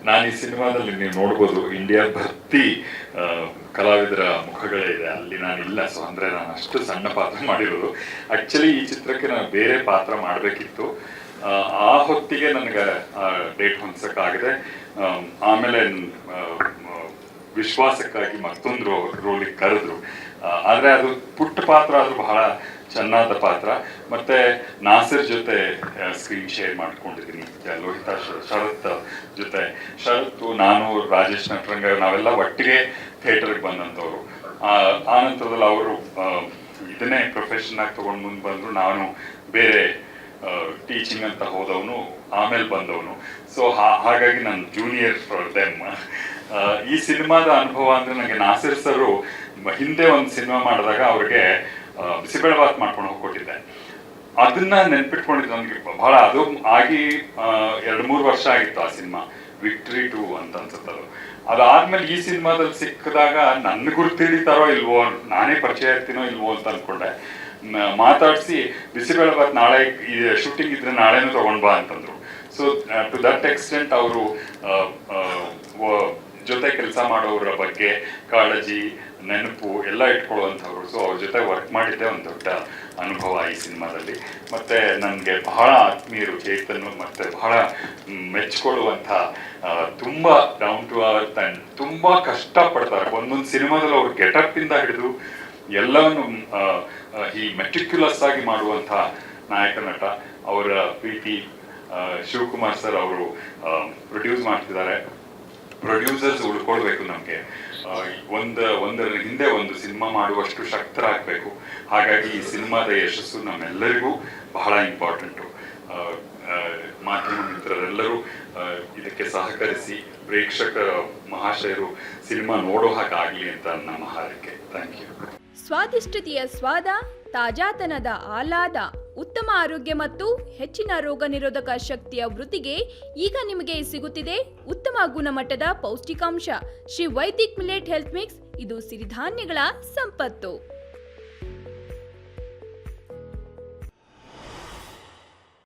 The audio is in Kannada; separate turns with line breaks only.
ನಾನು ಈ ಸಿನಿಮಾದಲ್ಲಿ ನೀವು ನೋಡ್ಬೋದು ಇಂಡಿಯಾ ಭರ್ತಿ ಕಲಾವಿದರ ಮುಖಗಳೇ ಇದೆ, ಅಲ್ಲಿ ನಾನಿಲ್ಲ. ಸೊ ಅಂದರೆ ನಾನು ಅಷ್ಟು ಸಣ್ಣ ಪಾತ್ರ ಮಾಡಿರೋದು. ಆ್ಯಕ್ಚುಲಿ ಈ ಚಿತ್ರಕ್ಕೆ ನಾನು ಬೇರೆ ಪಾತ್ರ ಮಾಡಬೇಕಿತ್ತು. ಆ ಹೊತ್ತಿಗೆ ನನಗೆ ಡೇಟ್ ಹೊಂದಿಸೋಕ್ಕಾಗದೆ ಆಮೇಲೆ ವಿಶ್ವಾಸಕ್ಕಾಗಿ ಮತ್ತೊಂದು ರೋಲಿಗೆ ಕರೆದ್ರು. ಆದರೆ ಅದು ಪುಟ್ಟ ಪಾತ್ರ, ಅದು ಬಹಳ ಚೆನ್ನಾದ ಪಾತ್ರ. ಮತ್ತೆ ನಾಸಿರ್ ಜೊತೆ ಸ್ಕ್ರೀನ್ ಶೇರ್ ಮಾಡ್ಕೊಂಡಿದ್ದೀನಿ, ಲೋಹಿತಾ ಶರತ್ ಜೊತೆ. ಶರತ್ತು, ನಾನು, ರಾಜೇಶ್ ನಟರಂಗ ನಾವೆಲ್ಲ ಒಟ್ಟಿಗೆ ಥಿಯೇಟರ್ಗೆ ಬಂದಂಥವ್ರು. ಆ ನಂತರದಲ್ಲಿ ಅವರು ಇದನ್ನೇ ಪ್ರೊಫೆಷನ್ ಆಗಿ ತೊಗೊಂಡು ಮುಂದೆ ಬಂದರು. ನಾನು ಬೇರೆ ಟೀಚಿಂಗ್ ಅಂತ ಹೋದವನು, ಆಮೇಲೆ ಬಂದವನು. ಸೊ ಹಾಗಾಗಿ ನಾನು ಜೂನಿಯರ್ ಫಾರ್ ದೆಮ್. ಈ ಸಿನಿಮಾದ ಅನುಭವ ಅಂದರೆ ನನಗೆ ನಾಸಿರ್ ಸರು ಹಿಂದೆ ಒಂದು ಸಿನಿಮಾ ಮಾಡಿದಾಗ ಅವ್ರಿಗೆ ಬಿಸಿಬೇಳೆಬಾತ್ ಮಾಡ್ಕೊಂಡು ಹೋಗ್ಕೊಟ್ಟಿದ್ದೆ. ಅದನ್ನ ನೆನ್ಪಿಟ್ಕೊಂಡಿದ್ದು ನನಗೆ ಬಹಳ. ಅದು ಆಗಿ 2-3 ವರ್ಷ ಆಗಿತ್ತು ಆ ಸಿನಿಮಾ, ವಿಕ್ಟ್ರಿ 2 ಅಂತ ಅನ್ಸುತ್ತದು. ಅದಾದ್ಮೇಲೆ ಈ ಸಿನಿಮಾದಲ್ಲಿ ಸಿಕ್ಕಿದಾಗ ನನ್ನ ಗುರುತು ಹಿಡಿತಾರೋ ಇಲ್ವೋ, ನಾನೇ ಪರಿಚಯ ಇರ್ತೀನೋ ಇಲ್ವೋ ಅಂತ ಅನ್ಕೊಂಡೆ. ಮಾತಾಡಿಸಿ ಬಿಸಿಬೇಳೆಬಾತ್ ನಾಳೆ ಶೂಟಿಂಗ್ ಇದ್ರೆ ನಾಳೆನೂ ತಗೊಂಡ್ ಬಾ ಅಂತಂದ್ರು. ಸೊ ಟು ದಟ್ ಎಕ್ಸ್ಟೆಂಟ್ ಅವರು ಜೊತೆ ಕೆಲಸ ಮಾಡೋರ ಬಗ್ಗೆ ಕಾಳಜಿ, ನೆನಪು ಎಲ್ಲ ಇಟ್ಕೊಳ್ಳುವಂಥವ್ರು. ಸೊ ಅವ್ರ ಜೊತೆ ವರ್ಕ್ ಮಾಡಿದ್ದೆ ಒಂದು ದೊಡ್ಡ ಅನುಭವ ಈ ಸಿನಿಮಾದಲ್ಲಿ. ಮತ್ತೆ ನನಗೆ ಬಹಳ ಆತ್ಮೀಯರು ಚೇತನ್, ಮತ್ತೆ ಬಹಳ ಮೆಚ್ಕೊಳ್ಳುವಂಥ, ತುಂಬ ಡೌನ್ ಟು ಅರ್ತ್ ಆ್ಯಂಡ್ ತುಂಬ ಕಷ್ಟಪಡ್ತಾರೆ. ಒಂದೊಂದು ಸಿನಿಮಾದಲ್ಲಿ ಅವ್ರ ಗೆಟಪ್ಪಿಂದ ಹಿಡಿದು ಎಲ್ಲವನ್ನು ಈ ಮೆಟ್ರಿಕ್ಯುಲಸ್ ಆಗಿ ಮಾಡುವಂಥ ನಾಯಕ ನಟ. ಅವರ ಪ್ರೀತಿ ಶಿವಕುಮಾರ್ ಸರ್ ಅವರು ಪ್ರೊಡ್ಯೂಸ್ ಮಾಡ್ತಿದ್ದಾರೆ. ಪ್ರೊಡ್ಯೂಸರ್ಸ್ ಉಳ್ಕೊಳ್ಬೇಕು. ನಮಗೆ ಒಂದರ ಹಿಂದೆ ಒಂದು ಸಿನಿಮಾ ಮಾಡುವಷ್ಟು ಶಕ್ತರಾಗಬೇಕು. ಹಾಗಾಗಿ ಈ ಸಿನಿಮಾದ ಯಶಸ್ಸು ನಮ್ಮೆಲ್ಲರಿಗೂ ಬಹಳ ಇಂಪಾರ್ಟೆಂಟು. ಮಾಧ್ಯಮ ಮಿತ್ರರೆಲ್ಲರೂ ಇದಕ್ಕೆ ಸಹಕರಿಸಿ ಪ್ರೇಕ್ಷಕ ಮಹಾಶಯರು ಸಿನಿಮಾ ನೋಡೋ ಹಾಗಾಗಲಿ ಅಂತ ನಮ್ಮ ಹಾರೈಕೆ. Thank you.
ಸ್ವಾದಿಷ್ಟತೆಯ ಸ್ವಾದ, ತಾಜಾತನದ ಆಹ್ಲಾದ, ಉತ್ತಮ ಆರೋಗ್ಯ ಮತ್ತು ಹೆಚ್ಚಿನ ರೋಗ ನಿರೋಧಕ ಶಕ್ತಿಯ ವೃದ್ಧಿಗೆ ಈಗ ನಿಮಗೆ ಸಿಗುತ್ತಿದೆ ಉತ್ತಮ ಗುಣಮಟ್ಟದ ಪೌಷ್ಟಿಕಾಂಶ. Shri Vaidik millet health mix. ಇದು ಸಿರಿಧಾನ್ಯಗಳ ಸಂಪತ್ತು.